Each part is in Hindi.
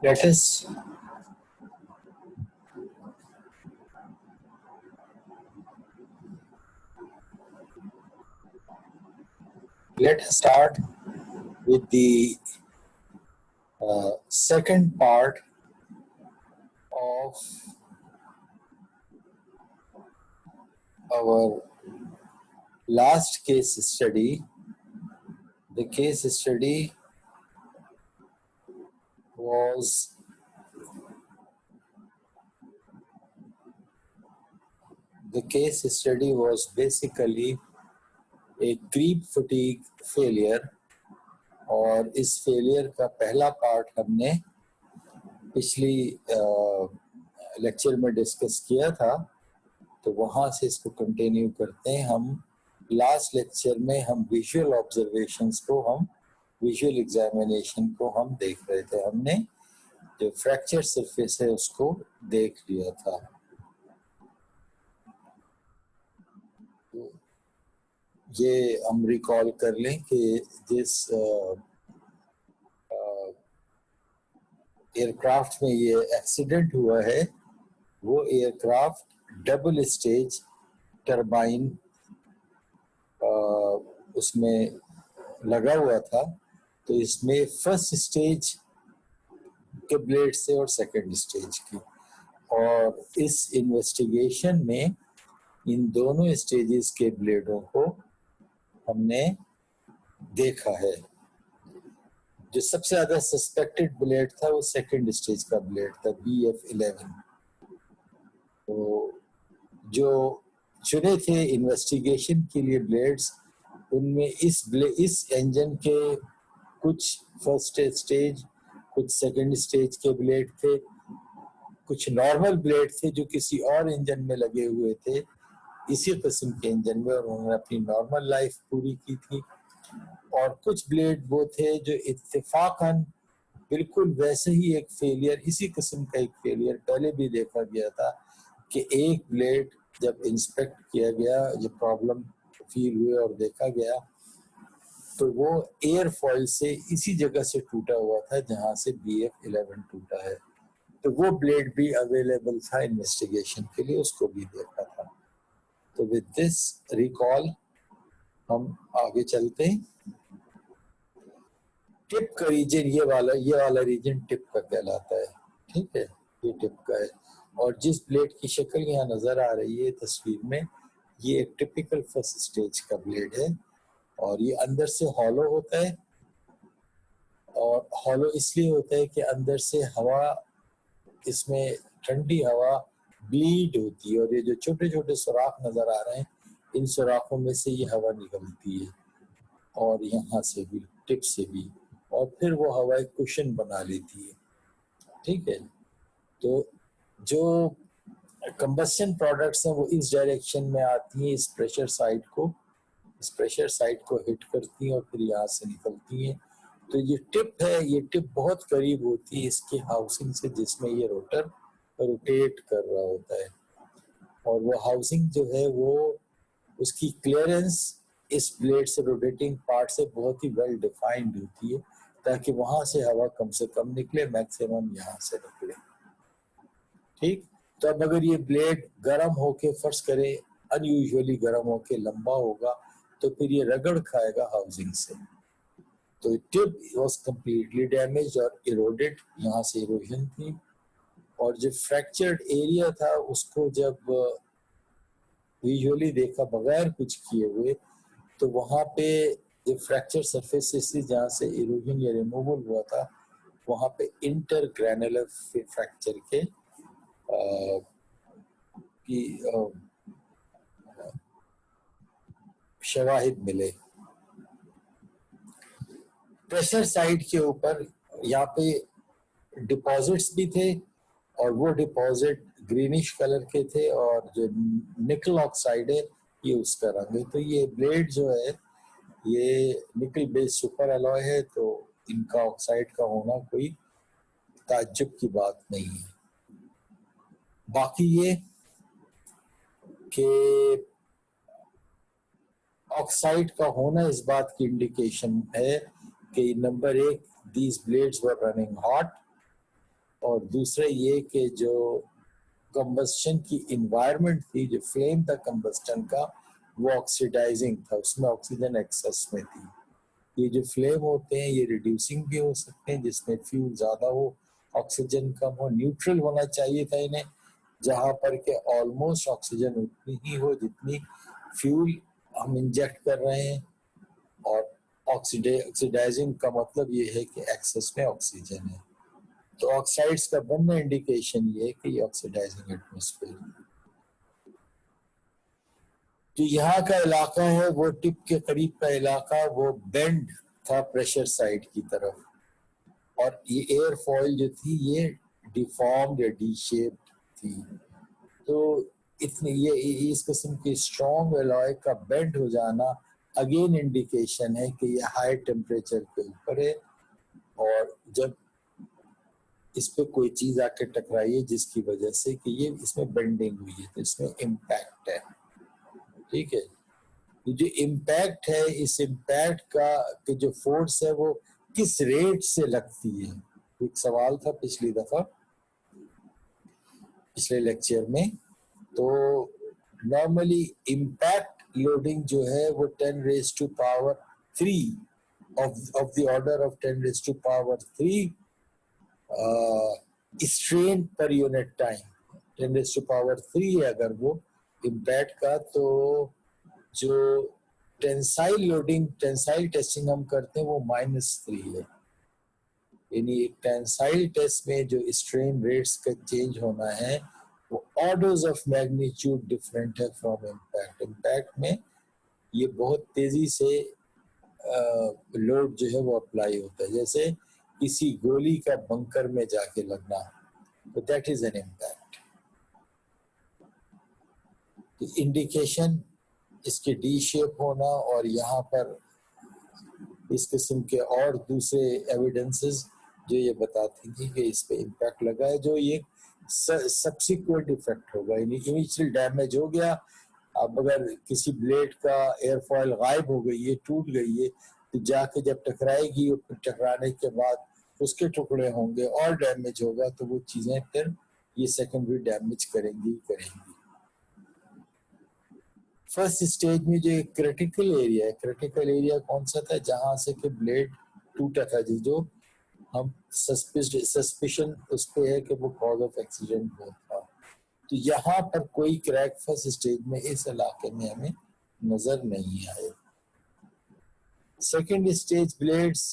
Let us start with the second part of our last case study. The case study was basically a creep fatigue failure, और इस फेलियर का पहला पार्ट हमने पिछली लेक्चर में डिस्कस किया था, तो वहां से इसको कंटिन्यू करते हैं। हम लास्ट लेक्चर में हम विजुअल ऑब्जर्वेशंस को, हम विजुअल एग्जामिनेशन को हम देख रहे थे। हमने जो फ्रैक्चर सरफेस है उसको देख लिया था। ये हम रिकॉल कर लें कि जिस एयरक्राफ्ट में ये एक्सीडेंट हुआ है वो एयरक्राफ्ट डबल स्टेज टरबाइन उसमें लगा हुआ था। तो इसमें फर्स्ट स्टेज के ब्लेड से और सेकंड स्टेज की, और इस इन्वेस्टिगेशन में इन दोनों स्टेजेस के ब्लेडों को हमने देखा है। जो सबसे ज्यादा सस्पेक्टेड ब्लेड था वो सेकंड स्टेज का ब्लेड था, BF11। तो जो चुने थे इन्वेस्टिगेशन के लिए ब्लेड्स, उनमें इस इंजन के कुछ फर्स्ट स्टेज, कुछ सेकंड स्टेज के ब्लेड थे, कुछ नॉर्मल ब्लेड थे जो किसी और इंजन में लगे हुए थे इसी किस्म के इंजन में, और उन्होंने अपनी नॉर्मल लाइफ पूरी की थी। और कुछ ब्लेड वो थे जो इत्तेफाकन बिल्कुल वैसे ही एक फेलियर, इसी किस्म का एक फेलियर पहले भी देखा गया था कि एक ब्लेड जब इंस्पेक्ट किया गया, जो प्रॉब्लम फील हुए और देखा गया, तो वो एयर फॉइल से इसी जगह से टूटा हुआ था जहां से BF11 टूटा है। तो वो ब्लेड भी अवेलेबल था इन्वेस्टिगेशन के लिए, उसको भी देखा था। तो विद दिस रिकॉल हम आगे चलते हैं। टिप का रीजन, ये वाला रीजन टिप का कहलाता है। ठीक है, ये टिप का है। और जिस ब्लेड की शक्ल यहाँ नजर आ रही है तस्वीर में, ये एक टिपिकल फर्स्ट स्टेज का ब्लेड है, और ये अंदर से हॉलो होता है। और हॉलो इसलिए होता है कि अंदर से हवा, इसमें ठंडी हवा ब्लीड होती है, और ये जो छोटे छोटे सुराख नजर आ रहे हैं, इन सुराखों में से ये हवा निकलती है, और यहाँ से भी, टिप से भी, और फिर वो हवा एक कुशन बना लेती है। ठीक है, तो जो कंबस्शन प्रोडक्ट्स हैं वो इस डायरेक्शन में आती हैं, इस प्रेशर साइड को हिट करती हैं और फिर यहाँ से निकलती हैं। तो ये टिप है, ये टिप बहुत करीब होती है इसके हाउसिंग से जिसमें ये रोटर रोटेट कर रहा होता है, और वो हाउसिंग जो है वो, उसकी क्लियरेंस इस ब्लेड से, रोटेटिंग पार्ट से बहुत ही वेल डिफाइंड होती है, ताकि वहां से हवा कम से कम निकले, मैक्सिमम यहाँ से निकले। ठीक, तो अब अगर ये ब्लेड गर्म होके, फर्ज करें अनयूजुअली गर्म होके लंबा होगा, तो फिर ये रगड़ खाएगा हाउसिंग से। तो टिप वाज कंप्लीटली डैमेज्ड और इरोडेड, यहाँ से इरोजन थी। और जो फ्रैक्चर्ड एरिया था उसको जब विजुअली देखा बगैर कुछ किए हुए, तो वहां पे जो फ्रैक्चर सरफेस थी जहाँ से इरोजन या रिमूवल हुआ था, वहां पे इंटरग्रैनुलर फ्रैक्चर के शवाहिद मिले। प्रेशर साइड के ऊपर यहाँ पे डिपॉजिट्स भी थे, और वो डिपॉजिट ग्रीनिश कलर के थे, और जो निकल ऑक्साइड है ये उसका रंग है। तो ये ब्लेड जो है ये निकल बेस्ड सुपर अलॉय है, तो इनका ऑक्साइड का होना कोई ताज्जुब की बात नहीं है। बाकी ये कि ऑक्साइड का होना इस बात की इंडिकेशन है कि नंबर एक, these blades were running hot, और दूसरा ये कि जो कंबस्शन की इन्वायरमेंट थी, जो फ्लेम था कंबस्टन का, वो ऑक्सीडाइजिंग था, उसमें ऑक्सीजन एक्सेस में थी। ये जो फ्लेम होते हैं ये रिड्यूसिंग भी हो सकते हैं, जिसमें फ्यूल ज्यादा हो, ऑक्सीजन कम हो। न्यूट्रल होना चाहिए था इन्हें, जहां पर के ऑलमोस्ट ऑक्सीजन उतनी ही हो जितनी फ्यूल हम इंजेक्ट कर रहे हैं। और ऑक्सीडाइजिंग का मतलब ये है कि एक्सेस में ऑक्सीजन है। तो ऑक्साइड्स का बनना इंडिकेशन ये है कि ये ऑक्सीडाइजिंग एटमॉस्फेयर। जो यहाँ का इलाका है वो टिप के करीब का इलाका, वो बेंड था प्रेशर साइड की तरफ, और ये एयर फॉइल जो थी ये डिफॉर्म्ड या डी शेप्ड थी। तो इतनी ये इस किस्म की स्ट्रॉन्ग एलॉय का बेंड हो जाना अगेन इंडिकेशन है कि ये हाई टेम्परेचर के ऊपर है, और जब इस पे कोई चीज आके टकराई है जिसकी वजह से कि ये इसमें बेंडिंग हुई है, तो इसमें इम्पैक्ट है। ठीक है, ये जो इम्पैक्ट है, इस इम्पैक्ट का कि जो फोर्स है वो किस रेट से लगती है। एक सवाल था पिछली दफा, पिछले लेक्चर में। तो नॉर्मली इम्पैक्ट लोडिंग जो है वो 10 raise to power 3 of the order of 10 raised to power 3 strain per unit time. 10 raised to power 3 है अगर वो इम्पैक्ट का, तो जो टेंसाइल लोडिंग, टेंसाइल टेस्टिंग हम करते हैं वो -3 है। यानी टेंसाइल टेस्ट में जो स्ट्रेन रेट्स का चेंज होना है वो ऑर्डर्स ऑफ मैग्नीट्यूड डिफरेंट है फ्रॉम इम्पैक्ट। इम्पैक्ट में ये बहुत तेजी से लोड जो है वो अप्लाई होता है, जैसे किसी गोली का बंकर में जाके लगना, तो that is an impact. Indication इसके डी शेप होना, और यहाँ पर इस किस्म के और दूसरे एविडेंसेस जो ये बताती थी कि इस पे इम्पैक्ट लगा है, जो ये सब्सिक्वेंट इफेक्ट होगा। इनिशियल डैमेज हो गया, अब अगर किसी ब्लेड का एयरफॉयल गायब हो गई है, टूट गई है, तो जाके जब टकराएगी, टकराने के बाद उसके टुकड़े होंगे और डैमेज होगा, तो वो चीजें फिर ये सेकेंडरी डैमेज करेंगी। फर्स्ट स्टेज में जो एक क्रिटिकल एरिया है, क्रिटिकल एरिया कौन सा था, जहां से कि ब्लेड टूटा था, जो हम सस्पिशन उस पे है कि वो कॉज ऑफ एक्सीडेंट हुआ था। तो यहाँ पर कोई क्रैक फर्स्ट स्टेज में इस इलाके में हमें नजर नहीं आए। सेकेंड स्टेज ब्लेड्स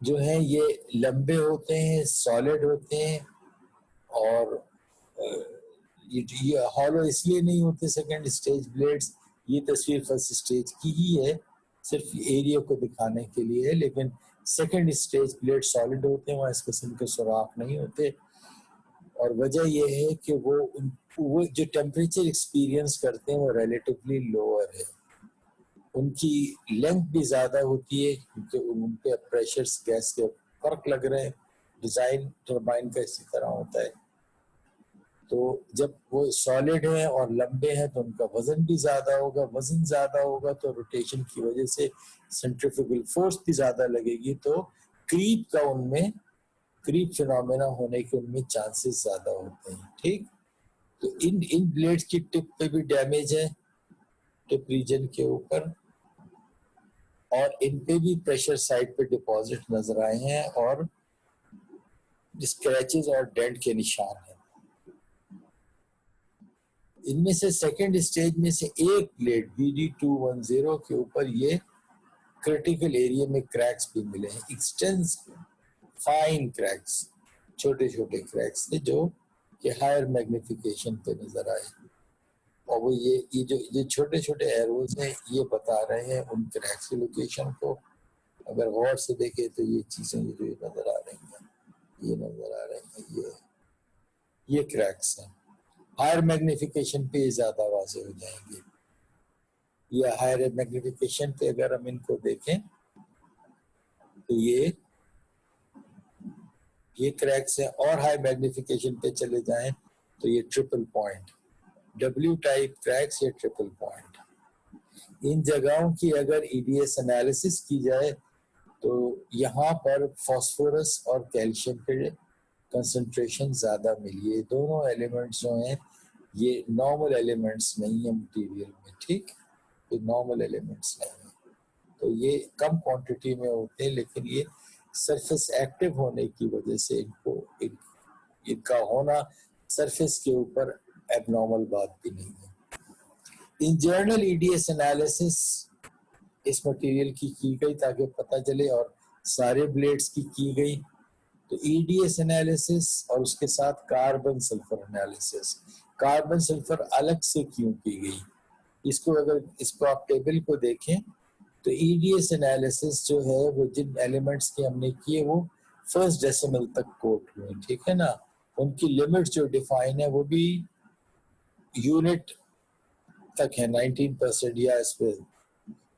जो हैं ये लंबे होते हैं, सॉलिड होते हैं, और ये हॉलो इसलिए नहीं होते सेकेंड स्टेज ब्लेड्स। ये तस्वीर फर्स्ट स्टेज की ही है, सिर्फ एरिया को दिखाने के लिए है, लेकिन सेकेंड स्टेज ब्लेड सॉलिड होते हैं, वहाँ इस किस्म के सुराख नहीं होते। और वजह यह है कि वो जो टेम्परेचर एक्सपीरियंस करते हैं वो रिलेटिवली लोअर है, उनकी लेंथ भी ज्यादा होती है क्योंकि उन पे प्रेशर गैस के फर्क लग रहे हैं। डिजाइन टरबाइन का इसी तरह होता है। तो जब वो सॉलिड है और लंबे हैं तो उनका वजन भी ज्यादा होगा, वजन ज्यादा होगा तो रोटेशन की वजह से सेंट्रीफ्यूगल फोर्स भी ज्यादा लगेगी, तो क्रीप का उनमें क्रीप फिनोमेना होने के उनमें चांसेस ज्यादा होते हैं। ठीक, तो इन ब्लेड्स की टिप पे भी डैमेज है, टिप रीजन के ऊपर, और इन पे भी प्रेशर साइड पे डिपॉजिट नजर आए हैं और स्क्रैचेस और डेंट के निशान हैं। इनमें से सेकेंड स्टेज में से एक ब्लेड BD210 के ऊपर ये क्रिटिकल एरिया में क्रैक्स भी मिले हैं, एक्सटेंसिव फाइन क्रैक्स, छोटे छोटे क्रैक्स थे जो कि हायर मैग्निफिकेशन पे नजर आए। और वो ये छोटे छोटे एरोज हैं, ये बता रहे हैं उन क्रैक्स की लोकेशन को। अगर गौर से देखें तो ये चीजें जो नजर आ रही हैं, ये नजर आ रही हैं, ये क्रैक्स हैं। हायर मैग्निफिकेशन पे ज्यादा वाजे हो जाएंगे। ये हायर मैग्निफिकेशन पे अगर हम इनको देखें तो ये क्रैक्स हैं, और हाई मैग्निफिकेशन पे चले जाएं तो ये triple point W type cracks या ट्रिपल पॉइंट। इन जगहों की अगर EDS एनालिसिस की जाए तो यहाँ पर फास्फोरस और कैल्शियम के कंसंट्रेशन ज्यादा मिली है। दोनों एलिमेंट्स जो हैं ये नॉर्मल एलिमेंट्स नहीं है मटेरियल में, ठीक, ये नॉर्मल एलिमेंट्स नहीं है। तो ये कम क्वांटिटी में होते हैं, लेकिन ये सरफेस एक्टिव होने की वजह से इनका होना सरफेस के ऊपर एबनॉर्मल बात भी नहीं है। इन जर्नल ईडीएस एनालिसिस इस मटेरियल की गई ताकि पता चले, और सारे ब्लेड्स की गई। तो ईडीएस एनालिसिस और उसके साथ carbon sulphur analysis. Carbon sulphur अलग से क्यों की गई, इसको आप टेबल को देखें तो ईडीएस एनालिसिस जो है वो जिन एलिमेंट्स की हमने किए वो फर्स्ट डेसिमल तक कोट हुए, ठीक है ना। उनकी लिमिट जो डिफाइन है वो भी यूनिट तक है, 19%, या इस पे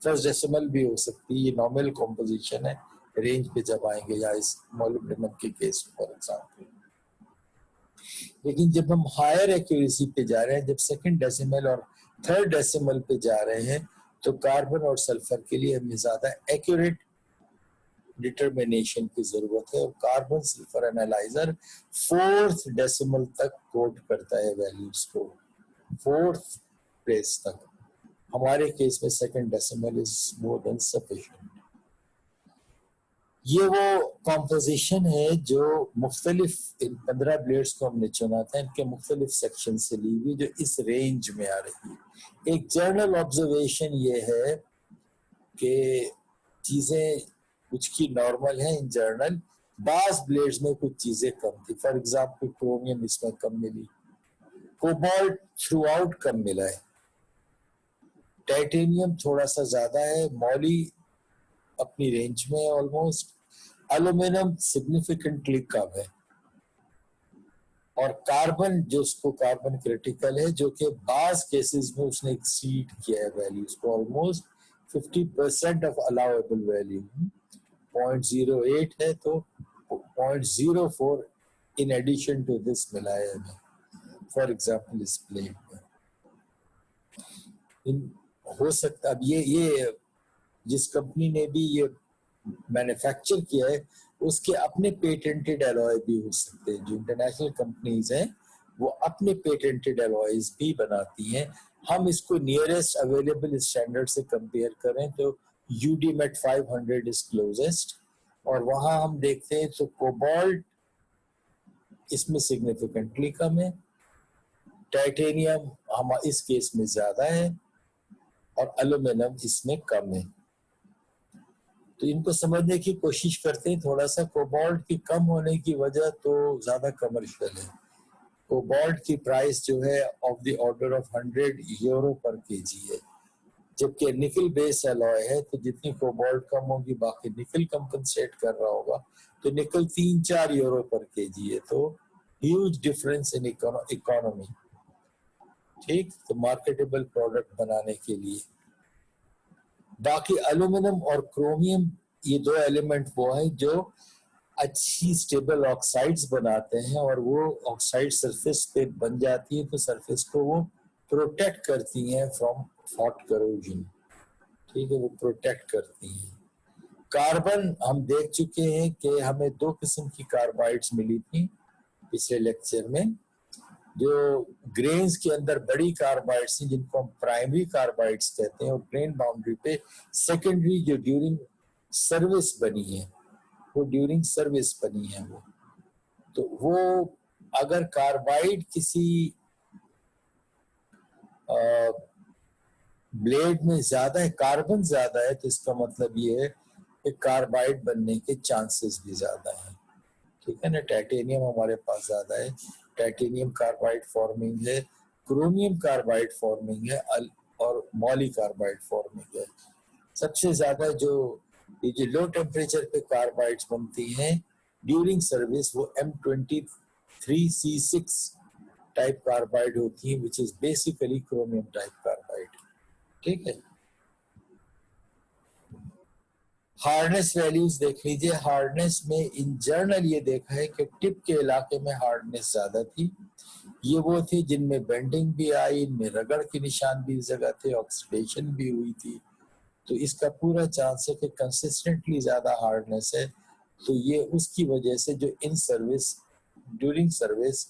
फर्स्ट डेसिमल भी हो सकती है। ये नॉर्मल कॉम्पोजिशन है, रेंज पे जब आएंगे, या इस मोलिब्डेनम के केस फॉर एग्जांपल। लेकिन जब हम हायर एक्यूरेसी पे जा रहे हैं, जब सेकंड डेसिमल और थर्ड डेसिमल पे जा रहे हैं, तो कार्बन और सल्फर के लिए हमें ज्यादा एक्यूरेट डिटर्मिनेशन की जरूरत है। और carbon sulphur analyser fourth decimal तक कोट करता है वैल्यूज को, फोर्थ प्लेस तक। हमारे केस में second decimal is more than sufficient. ये वो कॉम्पोजिशन है जो मुख्तलिफ इन 15 ब्लेड्स को हमने चुना था, इनके मुख्तलिफ सेक्शन से ली हुई, जो इस रेंज में आ रही है। एक जर्नल ऑब्जर्वेशन ये है कि चीजें कुछ की नॉर्मल है इन जर्नल, बास ब्लेड्स में कुछ चीजें कम थी। फॉर एग्जाम्पल क्रोमियम इसमें कम मिली, कोबाल्ट थ्रू आउट कम मिला है, टाइटेनियम थोड़ा सा ज्यादा है, मॉली अपनी रेंज में ऑलमोस्ट, एल्यूमिनियम सिग्निफिकेंटली कम है, और कार्बन जो उसको कार्बन क्रिटिकल है, जो कि बास केसेस में उसने एक्सीड किया है वैल्यूज को, ऑलमोस्ट 50% ऑफ अलाउएबल वैल्यू 0.08 है, तो 0.04 इन एडिशन टू दिस मिला है हमें। फॉर एग्जाम्पल इस प्लेट में हो सकता, अब ये जिस कंपनी ने भी ये मैन्युफैक्चर किया है उसके अपने पेटेंटेड एलॉय भी हो सकते हैं। जो इंटरनेशनल कंपनीज हैं वो अपने पेटेंटेड एलॉयज भी बनाती हैं। हम इसको नियरेस्ट अवेलेबल स्टैंडर्ड से कंपेयर करें तो यूडीमेट 500 इज क्लोजेस्ट, और वहां हम देखते हैं तो कोबाल्ट इसमें सिग्निफिकेंटली कम है, टाइटेनियम हम इस केस में ज्यादा है, और एल्यूमिनियम इसमें कम है। तो इनको समझने की कोशिश करते हैं थोड़ा सा। कोबाल्ट की कम होने की वजह तो ज्यादा कमर्शियल है। कोबाल्ट की प्राइस जो है of the order of 100 euro पर केजी है, जबकि निकल बेस एलॉय है, तो जितनी कोबाल्ट कम होगी बाकी निकल कंपनसेट कर रहा होगा, तो निकल 3-4 यूरो पर केजी है, तो ह्यूज डिफरेंस इन इकोनॉमी, ठीक। तो मार्केटेबल प्रोडक्ट बनाने के लिए बाकी एल्यूमिनियम और क्रोमियम ये दो एलिमेंट वो हैं जो अच्छी स्टेबल ऑक्साइड्स बनाते हैं, और वो ऑक्साइड सरफेस पे बन जाती है तो सरफेस को वो प्रोटेक्ट करती हैं फ्रॉम हॉट करोजन, ठीक है, वो प्रोटेक्ट करती हैं। कार्बन हम देख चुके हैं कि हमें दो किस्म की कार्बाइड्स मिली थी पिछले लेक्चर में। जो ग्रेन्स के अंदर बड़ी कार्बाइड्स हैं जिनको हम प्राइमरी कार्बाइड्स कहते हैं, और ग्रेन बाउंड्री पे सेकेंडरी जो ड्यूरिंग सर्विस बनी है, वो ड्यूरिंग सर्विस बनी है तो वो अगर कार्बाइड किसी ब्लेड में ज्यादा है, कार्बन ज्यादा है, तो इसका मतलब ये है कि कार्बाइड बनने के चांसेस भी ज्यादा हैं, ठीक है ना। टाइटेनियम हमारे पास ज्यादा है, टाइटेनियम कार्बाइड फॉर्मिंग है, क्रोमियम कार्बाइड फॉर्मिंग है, और मॉली कार्बाइड फॉर्मिंग है। सबसे ज्यादा जो ये जो लो टेम्परेचर पे कार्बाइड्स बनती हैं ड्यूरिंग सर्विस वो M23C6 टाइप कार्बाइड होती है, which is basically chromium type carbide, ठीक है। हार्डनेस वैल्यूज देख लीजिए। हार्डनेस में इन जनरल ये देखा है कि टिप के इलाके में हार्डनेस ज्यादा थी। ये वो थी जिनमें बेंडिंग भी आई, इनमें रगड़ के निशान भी इस जगह थे, ऑक्सीडेशन भी हुई थी, तो इसका पूरा चांस है कि कंसिस्टेंटली ज्यादा हार्डनेस है, तो ये उसकी वजह से जो in service during service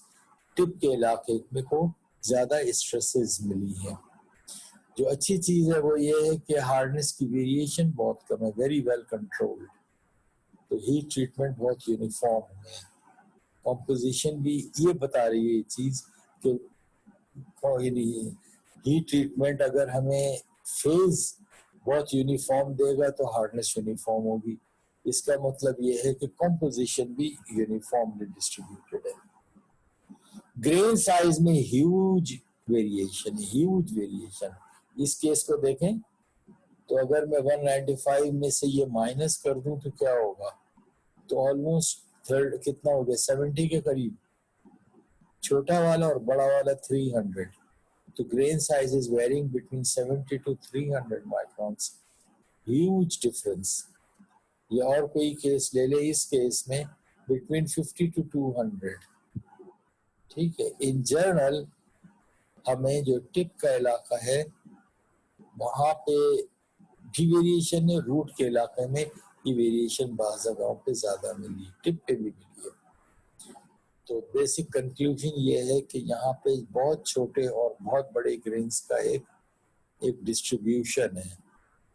tip के इलाके में को ज्यादा स्ट्रेसेस मिली है। जो अच्छी चीज है वो ये है कि हार्डनेस की वेरिएशन बहुत कम है, वेरी वेल कंट्रोल्ड। तो हीट ट्रीटमेंट बहुत यूनिफॉर्म है। कॉम्पोजिशन भी ये बता रही है ये चीज कि हीट ट्रीटमेंट अगर हमें फेज बहुत यूनिफॉर्म देगा तो हार्डनेस यूनिफॉर्म होगी। इसका मतलब ये है कि कॉम्पोजिशन भी यूनिफॉर्मली डिस्ट्रीब्यूटेड है। ग्रेन साइज में ह्यूज वेरिएशन। इस केस को देखें तो अगर मैं 195 में से ये माइनस कर दूं तो क्या होगा, तो ऑलमोस्ट थर्ड कितना हो गया, 70 के करीब, छोटा वाला और बड़ा वाला 300। तो grain size is varying between 70 to 300 microns, huge difference. या और कोई केस ले ले, इस केस में बिटवीन 50 to 200। ठीक है, इन जनरल हमें जो टिप का इलाका है वहां पे भी वेरिएशन है, रूट के इलाके में ये वेरिएशन बाज़ जगहों पे ज्यादा मिली, टिप पे भी मिली है। तो बेसिक कंक्लूजन ये है कि यहाँ पे बहुत छोटे और बहुत बड़े ग्रेन्स का एक डिस्ट्रीब्यूशन है।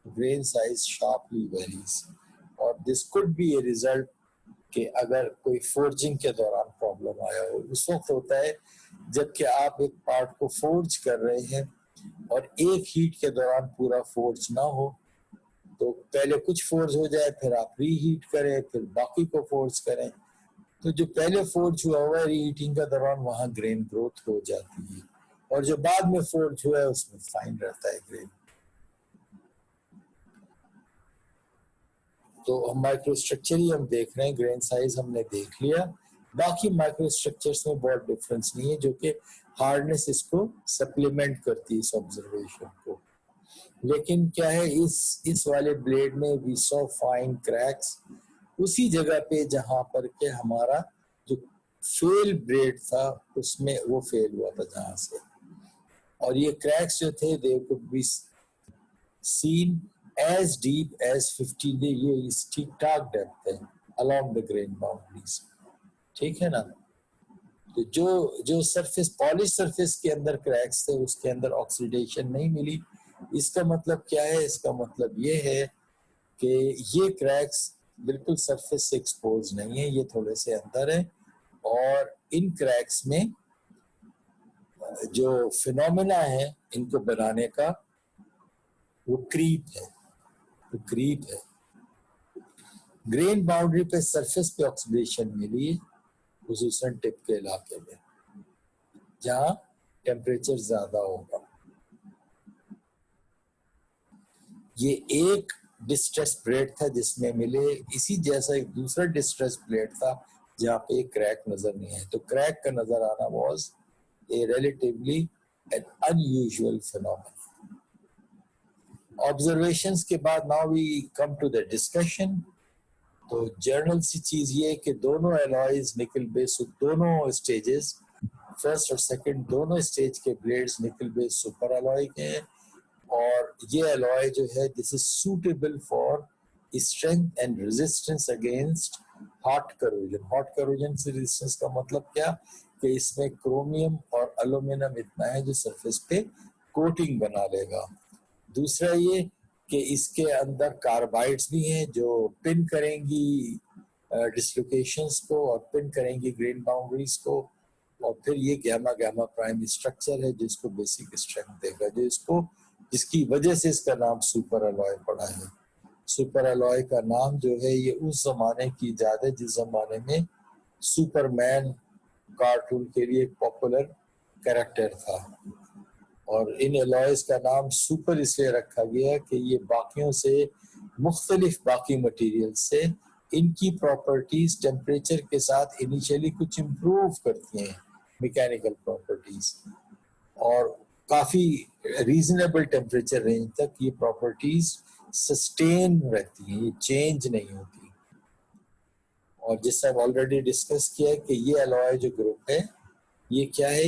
ग्रेन साइज शार्पली वेरीज, और this could be a result कि अगर कोई फोर्जिंग के दौरान प्रॉब्लम आया हो। उस वक्त होता है जबकि आप एक पार्ट को फोर्ज कर रहे हैं और एक हीट के दौरान पूरा फोर्ज ना हो, तो पहले कुछ फोर्ज हो जाए, फिर आप रीहीट करें, फिर बाकी को फोर्ज करें। तो जो पहले फोर्ज हुआ हुआ है रीहीटिंग के दौरान, वहां ग्रेन ग्रोथ हो जाती है, और जो बाद में फोर्ज हुआ है उसमें फाइन रहता है ग्रेन। तो माइक्रोस्ट्रक्चर ही हम देख रहे हैं, ग्रेन साइज हमने देख लिया, बाकी माइक्रोस्ट्रक्चर्स में बहुत डिफरेंस नहीं है, जो कि हार्डनेस इसको सप्लीमेंट करती है इस ऑब्जर्वेशन को। लेकिन क्या है, इस वाले ब्लेड में वी सॉ फाइन क्रैक्स उसी जगह पे जहां पर के हमारा जो फेल ब्लेड था उसमें वो फेल हुआ था जहां से, और ये क्रैक्स जो थे they could be seen as deep as 50, ये इस ठीक ठाक डेप्थ है along the grain boundaries। ठीक है ना। तो जो सरफेस पॉलिश सरफेस के अंदर क्रैक्स थे उसके अंदर ऑक्सीडेशन नहीं मिली। इसका मतलब क्या है, इसका मतलब ये है कि ये क्रैक्स बिल्कुल सरफेस से एक्सपोज नहीं है, ये थोड़े से अंदर है, और इन क्रैक्स में जो फिनोमेना है इनको बनाने का वो क्रीप है। ग्रेन बाउंड्री पे सरफेस पे ऑक्सीडेशन मिली है, खुसूसन टिप के इलाके में जहां टेम्परेचर ज्यादा होगा। ये एक डिस्ट्रेस प्लेट था जिसमें मिले, इसी जैसा एक दूसरा डिस्ट्रेस प्लेट था जहां पे क्रैक नजर नहीं आया। तो क्रैक का नजर आना was a relatively an unusual phenomena. Observations के बाद now we come to the discussion. तो जर्नल सी चीज ये कि दोनों एलॉयज निकल बेस, दोनों स्टेजेस फर्स्ट और सेकंड दोनों स्टेज के blades nickel base super alloy के हैं, और ये एलॉय जो है this is suitable for strength and resistance against hot corrosion. Hot corrosion से रेजिस्टेंस का मतलब क्या, कि इसमें क्रोमियम और एल्यूमिनियम इतना है जो सरफेस पे कोटिंग बना लेगा। दूसरा ये कि इसके अंदर कार्बाइड्स भी हैं जो पिन करेंगी डिस्लोकेशंस को और पिन करेंगी ग्रेन बाउंड्रीज को, और फिर ये गैमा गैमा प्राइम स्ट्रक्चर है जिसको बेसिक स्ट्रेंथ देगा, जो इसको जिसकी वजह से इसका नाम सुपर अलॉय पड़ा है। सुपर अलॉय का नाम जो है ये उस जमाने की इजाद है जिस जमाने में सुपरमैन कार्टून के लिए एक पॉपुलर कैरेक्टर था, और इन एलॉयज का नाम सुपर इसलिए रखा गया कि ये बाकियों से मुख्तलिफ बाकी मटेरियल से इनकी प्रॉपर्टीज टेम्परेचर के साथ इनिशियली कुछ इम्प्रूव करती हैं, मैकेनिकल प्रॉपर्टीज, और काफी रीजनेबल टेम्परेचर रेंज तक ये प्रॉपर्टीज सस्टेन रहती हैं, ये चेंज नहीं होती। और जिससे हम ऑलरेडी डिस्कस किया है कि ये एलॉय जो ग्रुप है ये क्या है,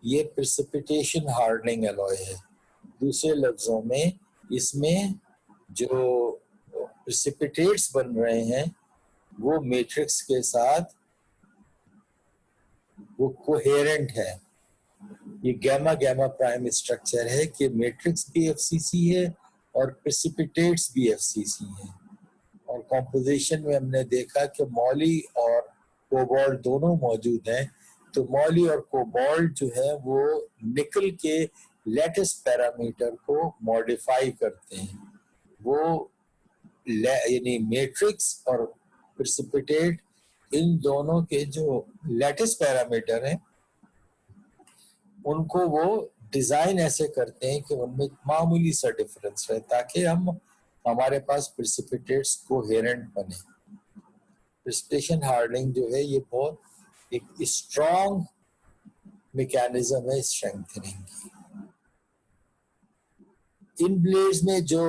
ये प्रेसिपिटेशन हार्डनिंग एलॉय है। दूसरे लफ्जों में इसमें जो प्रेसिपिटेट्स बन रहे हैं वो मैट्रिक्स के साथ वो कोहेरेंट है। ये गैमा गैमा प्राइम स्ट्रक्चर है कि मैट्रिक्स भी एफसीसी है और प्रेसिपिटेट्स भी एफसीसी है। और कॉम्पोजिशन में हमने देखा कि मॉली और कोबाल्ट दोनों मौजूद हैं। तो मॉली और कोबाल्ट जो है वो निकल के लैटिस पैरामीटर को मॉडिफाई करते हैं। वो यानी मैट्रिक्स और प्रेसिपिटेट इन दोनों के जो लैटिस पैरामीटर हैं उनको वो डिजाइन ऐसे करते हैं कि उनमें मामूली सा डिफरेंस रहे ताकि हमारे पास प्रेसिपिटेट्स कोहेरेंट बने। प्रेसिपिटेशन हार्डनिंग जो है ये बहुत एक स्ट्रॉन्ग मैकेनिज्म है स्ट्रेंथनिंग की। इन ब्लेड्स में जो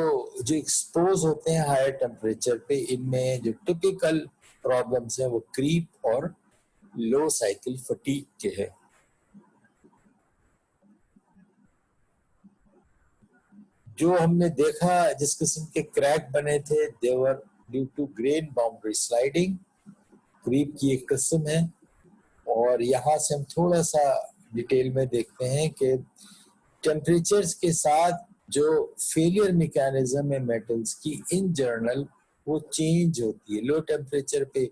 एक्सपोज होते हैं हायर टेम्परेचर पे, इनमें जो टिपिकल प्रॉब्लम्स हैं वो क्रीप और लो साइकिल फटीग के है। जो हमने देखा जिस किस्म के क्रैक बने थे they were due to grain boundary sliding, creep की एक किस्म है। और यहाँ से हम थोड़ा सा डिटेल में देखते हैं कि टेम्परेचर्स के साथ जो फेलियर मैकेनिज्म है मेटल्स की इन जनरल वो चेंज होती है। लो टेम्परेचर पे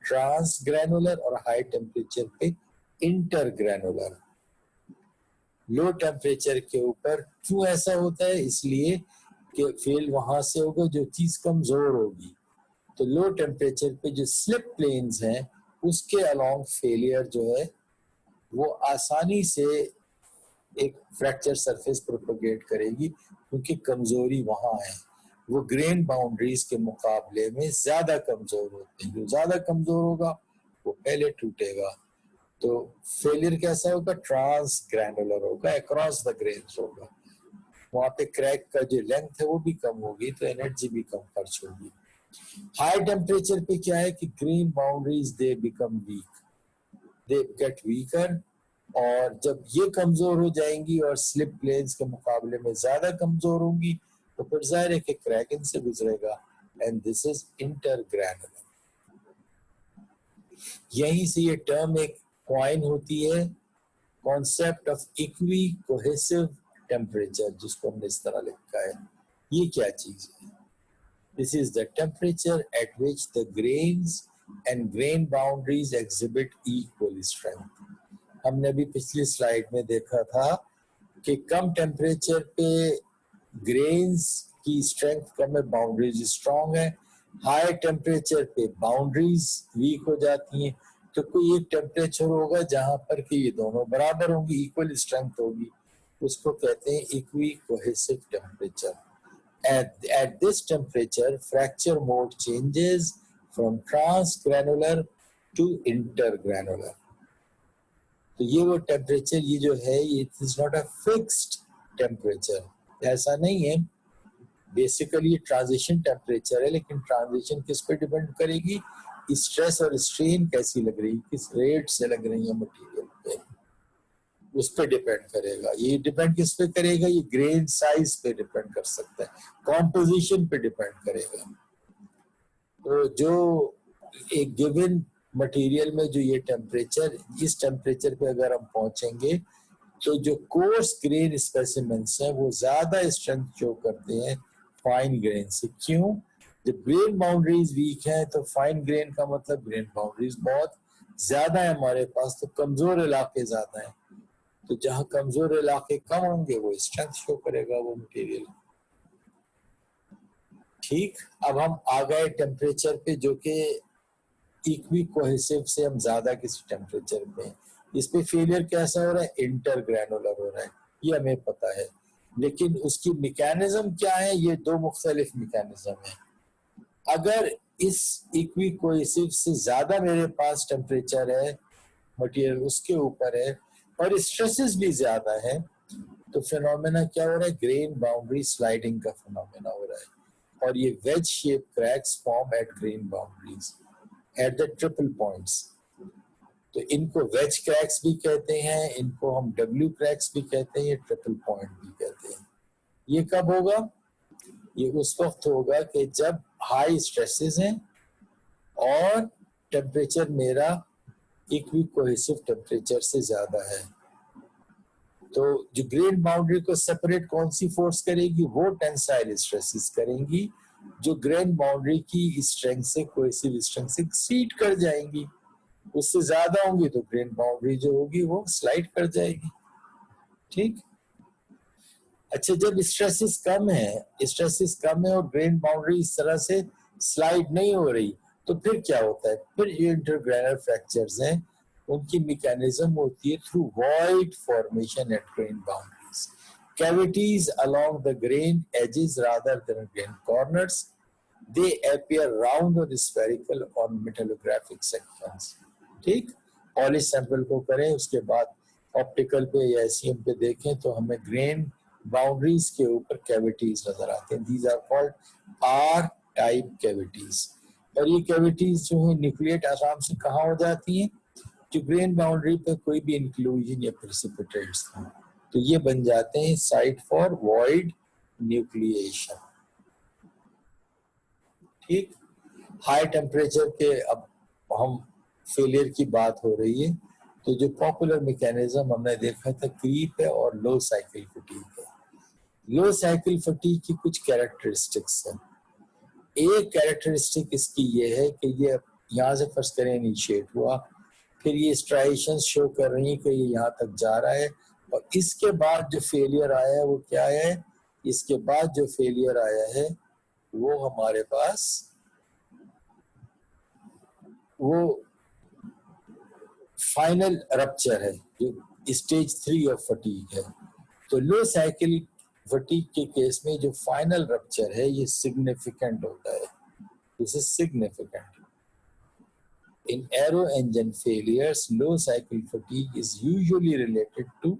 ट्रांस ग्रैनुलर और हाई टेम्परेचर पे इंटर ग्रैनुलर। लो टेम्परेचर के ऊपर क्यों ऐसा होता है? इसलिए कि फेल वहां से होगा जो चीज कमजोर होगी। तो लो टेम्परेचर पे जो स्लिप प्लेन्स हैं उसके अलोंग फेलियर जो है वो आसानी से एक फ्रैक्चर सरफेस प्रोपेगेट करेगी क्योंकि कमजोरी वहां है। वो ग्रेन बाउंड्रीज के मुकाबले में ज्यादा कमजोर होते हैं। जो ज्यादा कमजोर होगा वो पहले टूटेगा। तो फेलियर कैसा होगा? ट्रांस ग्रैनुलर होगा, अक्रॉस द ग्रेन्स होगा। वहां पे क्रैक का जो लेंथ है वो भी कम होगी तो एनर्जी भी कम खर्च होगी। हाई टेम्परेचर पे क्या है कि grain boundaries they become weak, they get weaker. और जब ये कमजोर हो जाएंगी और स्लिप प्लेन्स के मुकाबले में ज्यादा कमजोर होंगी तो फिर जाहिर है कि क्रैक इनसे गुजरेगा। And this is intergranular. यहीं से ये टर्म एक क्वाइन होती है, concept of equicohesive temperature, जिसको हमने इस तरह लिखा है। ये क्या चीज है? This is the temperature at which the grains and grain boundaries exhibit equal strength. हमने अभी पिछली स्लाइड में देखा था कि कम टेम्परेचर पे ग्रेन्स की स्ट्रेंथ कम है, बाउंड्रीज स्ट्रॉन्ग है। हाई टेम्परेचर पे बाउंड्रीज वीक हो जाती हैं। तो कोई एक टेम्परेचर होगा जहां पर कि ये दोनों बराबर होंगी, इक्वल स्ट्रेंथ होगी, उसको कहते हैं equi cohesive temperature. At this temperature, fracture mode changes from transgranular to intergranular. तो ये वो टेम्परेचर ये जो है ये it is not a fixed temperature, ऐसा नहीं है। बेसिकली ये ट्रांजिशन टेम्परेचर है, लेकिन ट्रांजिशन किस पे डिपेंड करेगी? स्ट्रेस और स्ट्रेन कैसी लग रही है, किस रेट से लग रही है मटेरियल पे, उस पे डिपेंड करेगा। ये डिपेंड किस पे करेगा? ये ग्रेन साइज पे डिपेंड कर सकता है, कॉम्पोजिशन पे डिपेंड करेगा। तो जो एक गिवन मटेरियल में जो ये टेम्परेचर, इस टेम्परेचर पे अगर हम पहुंचेंगे तो जो कोर्स ग्रेन स्पेसिमेंस हैं वो ज्यादा स्ट्रेंथ शो करते हैं फाइन ग्रेन से। क्यों? जब ग्रेन बाउंड्रीज वीक है तो फाइन ग्रेन का मतलब ग्रेन बाउंड्रीज बहुत ज्यादा है हमारे पास, तो कमजोर इलाके ज्यादा है। तो जहां कमजोर इलाके कम होंगे वो स्ट्रेंथ शो करेगा वो मटेरियल। ठीक, अब हम आ गए टेम्परेचर पे जो कि इक्वी कोहेसिव से हम ज्यादा किसी टेम्परेचर पे। इस पे फेलियर कैसा हो रहा है? इंटरग्रैनुलर हो रहा है, ये हमें पता है। लेकिन उसकी मैकेनिज्म क्या है? ये दो मुख्तलिफ मैकेनिज्म है। अगर इस इक्वी कोहेसिव से ज्यादा मेरे पास टेम्परेचर है, मटेरियल उसके ऊपर है और स्ट्रेसेस भी ज्यादा है, तो फिनोमेना क्या हो रहा है? ग्रेन बाउंड्री स्लाइडिंग का फिनोमेना हो रहा है। और ये wedge shape cracks form at grain boundaries at the triple points. तो इनको वेज क्रैक्स भी कहते हैं, इनको हम डब्ल्यू क्रैक्स भी कहते हैं, ये ट्रिपल पॉइंट भी कहते हैं। ये कब होगा? ये उस वक्त होगा कि जब हाई स्ट्रेसेस हैं और टेम्परेचर मेरा इक्विकोहेसिव टेम्परेचर से ज्यादा है। तो जो ग्रेन बाउंड्री को सेपरेट कौन सी फोर्स करेगी, वो टेंसाइल स्ट्रेसेस करेंगी, जो ग्रेन बाउंड्री की स्ट्रेंथ से कोहेसिव स्ट्रेंथ से एक्सीड कर जाएंगी। उससे ज्यादा होंगी तो ग्रेन बाउंड्री जो होगी वो स्लाइड कर जाएगी। ठीक। अच्छा, जब स्ट्रेसेस कम है और ग्रेन बाउंड्री इस तरह से स्लाइड नहीं हो रही, तो फिर क्या होता है? फिर ये इंटरग्रेनल फ्रैक्चर्स हैं, उनकी मैकेनिज्म होती है through void formation at grain boundaries, cavities along the grain edges rather than grain corners. They appear round or spherical on metallographic sections. ठीक। पॉलिश सैंपल को करें, उसके बाद ऑप्टिकल पे या एसईएम पे देखें तो हमें ग्रेन बाउंड्रीज के ऊपर कैविटीज नजर आते हैं। These are called R type cavities. और ये कैविटीज जो है न्यूक्लिएट आराम से कहाँ हो जाती हैं? जो ग्रेन बाउंड्री पे कोई भी इंक्लूजन या प्रेसिपिटेट्स हो, तो ये बन जाते हैं साइट फॉर वॉइड न्यूक्लिएशन। ठीक। हाई टेम्परेचर के अब हम फेलियर की बात हो रही है, तो जो पॉपुलर मैकेनिज्म हमने देखा था क्रीप है और लो साइकिल फटीग है। लो साइकिल फटीग की कुछ कैरेक्टरिस्टिक्स हैं। एक कैरेक्टरिस्टिक इसकी ये है कि ये यहाँ से फर्स्ट करें इनिशिएट हुआ, फिर ये स्ट्राइशंस शो कर रही है कि ये यहाँ तक जा रहा है, और इसके बाद जो फेलियर आया है वो क्या है? इसके बाद जो फेलियर आया है वो हमारे पास वो फाइनल रप्चर है, जो स्टेज 3 ऑफ फटीग है। तो लो साइकिल फटीग के केस में जो फाइनल रप्चर है ये सिग्निफिकेंट होता है। This is significant. In aero engine failures, low cycle fatigue is usually related to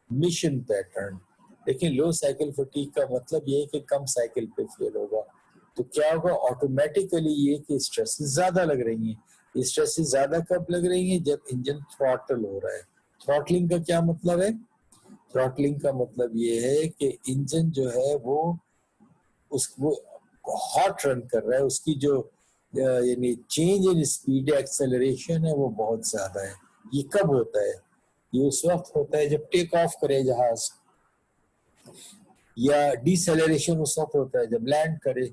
mission pattern. लेकिन लो साइकिल फटीग का मतलब ये है कि कम साइकिल पे फेल होगा, तो क्या होगा? ऑटोमेटिकली ये कि स्ट्रेसेस ज्यादा लग रही हैं। स्ट्रेसेस ज्यादा कब लग रही हैं? जब इंजन थ्रॉटल हो रहा है। थ्रॉटलिंग का क्या मतलब है? थ्रॉटलिंग का मतलब ये है कि इंजन जो है वो हॉट रन कर रहा है, उसकी जो यानी चेंज इन स्पीड एक्सेलरेशन है वो बहुत ज्यादा है। ये कब होता है? ये उस वक्त होता है जब टेक ऑफ करे जहाज, या डिसेलरेशन उस वक्त होता है जब लैंड करे,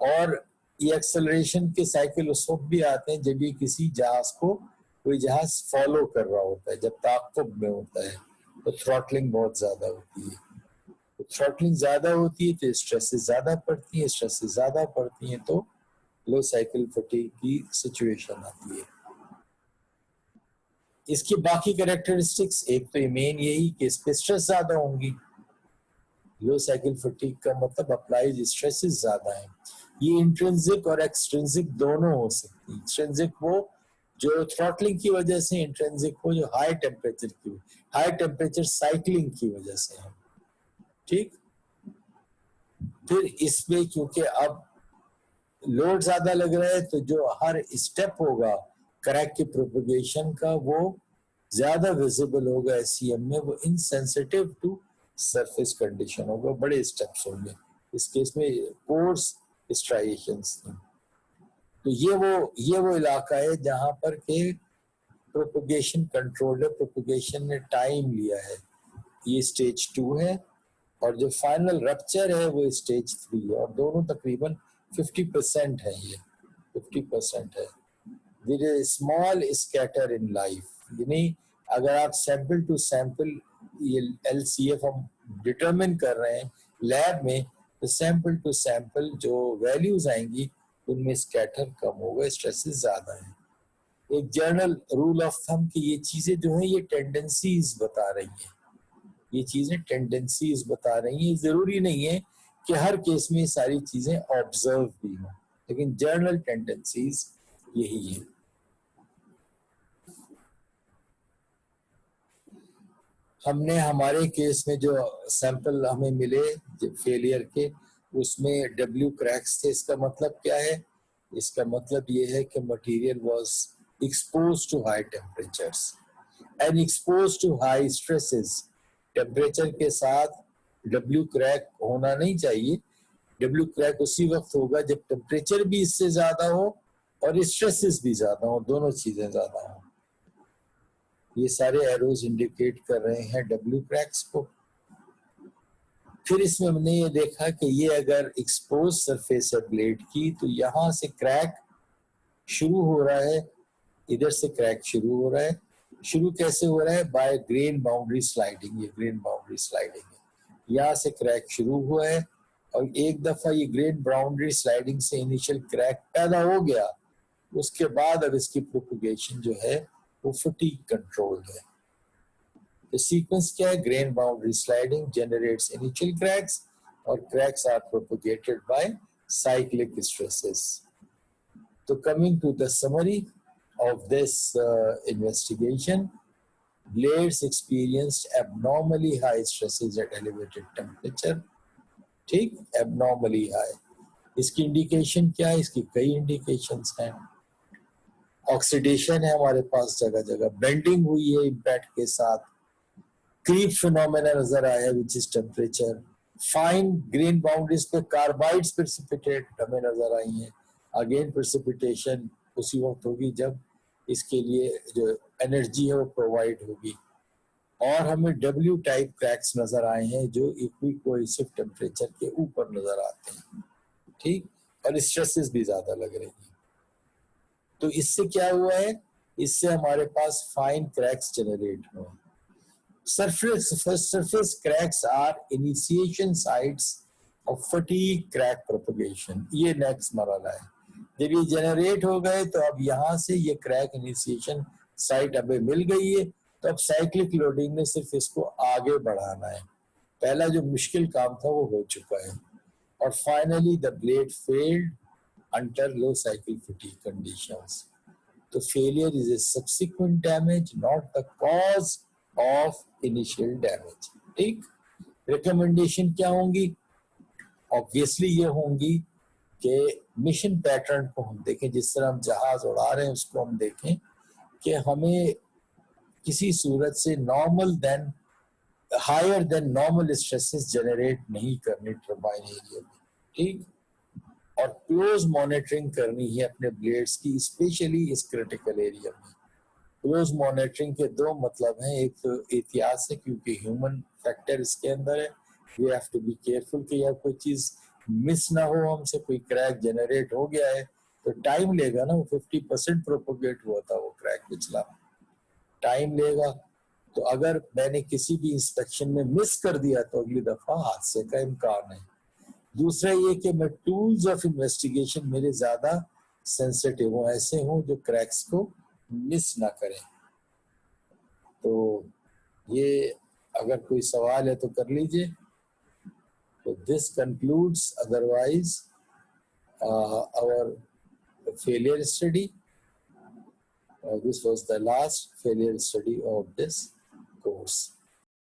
और ये एक्सेलरेशन के साइकिल उस वक्त भी आते हैं जब ये किसी जहाज को कोई जहाज फॉलो कर रहा होता है, जब ताक़ुब में होता है, तो थ्रॉटलिंग बहुत ज्यादा होती है। तो थ्रॉटलिंग ज्यादा होती है तो स्ट्रेसेस ज्यादा पड़ती है, स्ट्रेसेस ज्यादा पड़ती हैं तो लो साइकिल फटीग की सिचुएशन आती है। इसकी बाकी कैरेक्टरिस्टिक्स, एक तो मेन यही कि इस पे स्ट्रेस ज्यादा होंगी। लो साइकिल फटीग का मतलब अप्लाइड स्ट्रेसेस ज्यादा हैं। ये इंट्रिंसिक और एक्सट्रिंसिक दोनों हो सकती है। इंट्रिंसिक वो जो थ्रॉटलिंग की वजह से, इंट्रिंसिक वो जो हाई टेम्परेचर साइकिलिंग की वजह से है। ठीक। फिर इसमें क्योंकि अब लोड ज्यादा लग रहा है, तो जो हर स्टेप होगा क्रैक के प्रोपगेशन का वो ज्यादा विजिबल होगा एसईएम में, वो इनसेंसिटिव टू सरफेस कंडीशन होगा, बड़े स्टेप्स होंगे। इस केस में कोर्स स्ट्राइएशंस। तो ये वो इलाका है जहां पर के प्रोपगेशन कंट्रोल है, प्रोपगेशन ने टाइम लिया है। ये स्टेज 2 है, और जो फाइनल रप्चर है वो स्टेज 3 है, और दोनों तकरीबन 50% है। ये 50% है। There is small scatter in life, यानी अगर आप सैंपल टू सैंपल ये एलसीएफ हम डिटरमिन कर रहे हैं लैब में, तो सैंपल टू सैंपल जो वैल्यूज आएंगी उनमें स्कैटर कम होगा, स्ट्रेसेस ज्यादा है। एक जनरल रूल ऑफ थंब कि ये चीजें जो है ये टेंडेंसीज बता रही हैं, ये चीजें टेंडेंसीज बता रही हैं। जरूरी नहीं है कि हर केस में सारी चीजें ऑब्जर्व भी हों, लेकिन जनरल टेंडेंसीज यही है। हमने हमारे केस में जो सैंपल हमें मिले फेलियर के, उसमें डब्ल्यू क्रैक्स थे। इसका मतलब क्या है? इसका मतलब ये है कि material was exposed to high temperatures and exposed to high stresses. Temperature के साथ डब्ल्यू क्रैक होना नहीं चाहिए, डब्ल्यू क्रैक उसी वक्त होगा जब टेम्परेचर भी इससे ज्यादा हो और स्ट्रेसेस भी ज्यादा हो, दोनों चीजें ज्यादा हो। ये सारे एरोज इंडिकेट कर रहे हैं डब्ल्यू क्रैक्स को। फिर इसमें हमने ये देखा कि ये अगर एक्सपोज सरफेस है ब्लेड की, तो यहाँ से क्रैक शुरू हो रहा है, इधर से क्रैक शुरू हो रहा है। शुरू कैसे हो रहा है? By grain boundary sliding. ये ग्रेन बाउंड्री स्लाइडिंग है, यहाँ से क्रैक शुरू हुआ है और एक दफा ये ग्रेन बाउंड्री स्लाइडिंग से इनिशियल क्रैक पैदा हो गया, उसके बाद अब इसकी प्रोपगेशन जो है वो फटीग कंट्रोल्ड है। तो सीक्वेंस क्या है? Grain boundary sliding generates initial cracks और cracks are propagated by cyclic stresses. तो coming to the summary of this investigation, blades experienced abnormally high stresses at elevated temperature। ठीक, abnormally high। इसकी इंडिकेशन क्या है? इसकी कई इंडिकेशंस हैं। ऑक्सीडेशन है हमारे पास जगह जगह, बेंडिंग हुई है इम्पैक्ट के साथ, क्रीप फिनोमेना नजर आया है which is temperature, fine grain boundaries पे कार्बाइड्स प्रेसिपिटेट हमें नजर आई हैं। अगेन प्रेसिपिटेशन उसी वक्त होगी जब इसके लिए जो एनर्जी है वो प्रोवाइड होगी। और हमें डब्ल्यू टाइप क्रैक्स नजर आए हैं जो इक्विकोहेसिव टेम्परेचर के ऊपर नजर आते हैं। ठीक, और स्ट्रेसेस भी ज्यादा लग रही हैं। तो इससे क्या हुआ है? इससे हमारे पास फाइन क्रैक्स जनरेट हुए। Surface cracks are initiation sites of fatigue crack propagation. ये नेक्स्ट मरहला है। जब ये जनरेट हो गए तो अब यहाँ से ये क्रैक इनिशिएशन साइट अबे मिल गई है, तो अब साइक्लिक लोडिंग ने सिर्फ इसको आगे बढ़ाना है। पहला जो मुश्किल काम था वो हो चुका है। और finally the blade failed under low cycle fatigue conditions. तो failure is a subsequent damage, not the cause of initial damage. ठीक, रिकमेंडेशन क्या होंगी? ऑब्वियसली ये होंगी कि मिशन पैटर्न को हम देखें, जिस तरह हम जहाज उड़ा रहे हैं उसको हम देखें कि हमें किसी सूरत से normal than higher than normal stresses generate नहीं करनी टरबाइन एरिया में। ठीक, और क्लोज मॉनिटरिंग करनी है अपने ब्लेड्स की, स्पेशली इस क्रिटिकल एरिया में। क्लोज मॉनिटरिंग के दो मतलब हैं, एक तो एहतियात से, क्योंकि ह्यूमन फैक्टर इसके अंदर है, we have to be careful कि यार कोई चीज मिस ना हो हमसे, कोई क्रैक जनरेट हो गया है तो टाइम लेगा ना। वो 50% प्रोपोगेट हुआ था वो क्रैक, पिछला टाइम लेगा। तो अगर मैंने किसी भी इंस्पेक्शन में मिस कर दिया तो अगली दफा हादसे का इम्कान है। दूसरा ये कि मैं टूल्स ऑफ इन्वेस्टिगेशन मेरे ज्यादा सेंसिटिव हो, ऐसे हों जो क्रैक्स को मिस ना करें। तो ये अगर कोई सवाल है तो कर लीजिए। So this concludes otherwise our failure study. This was the last failure study of this course.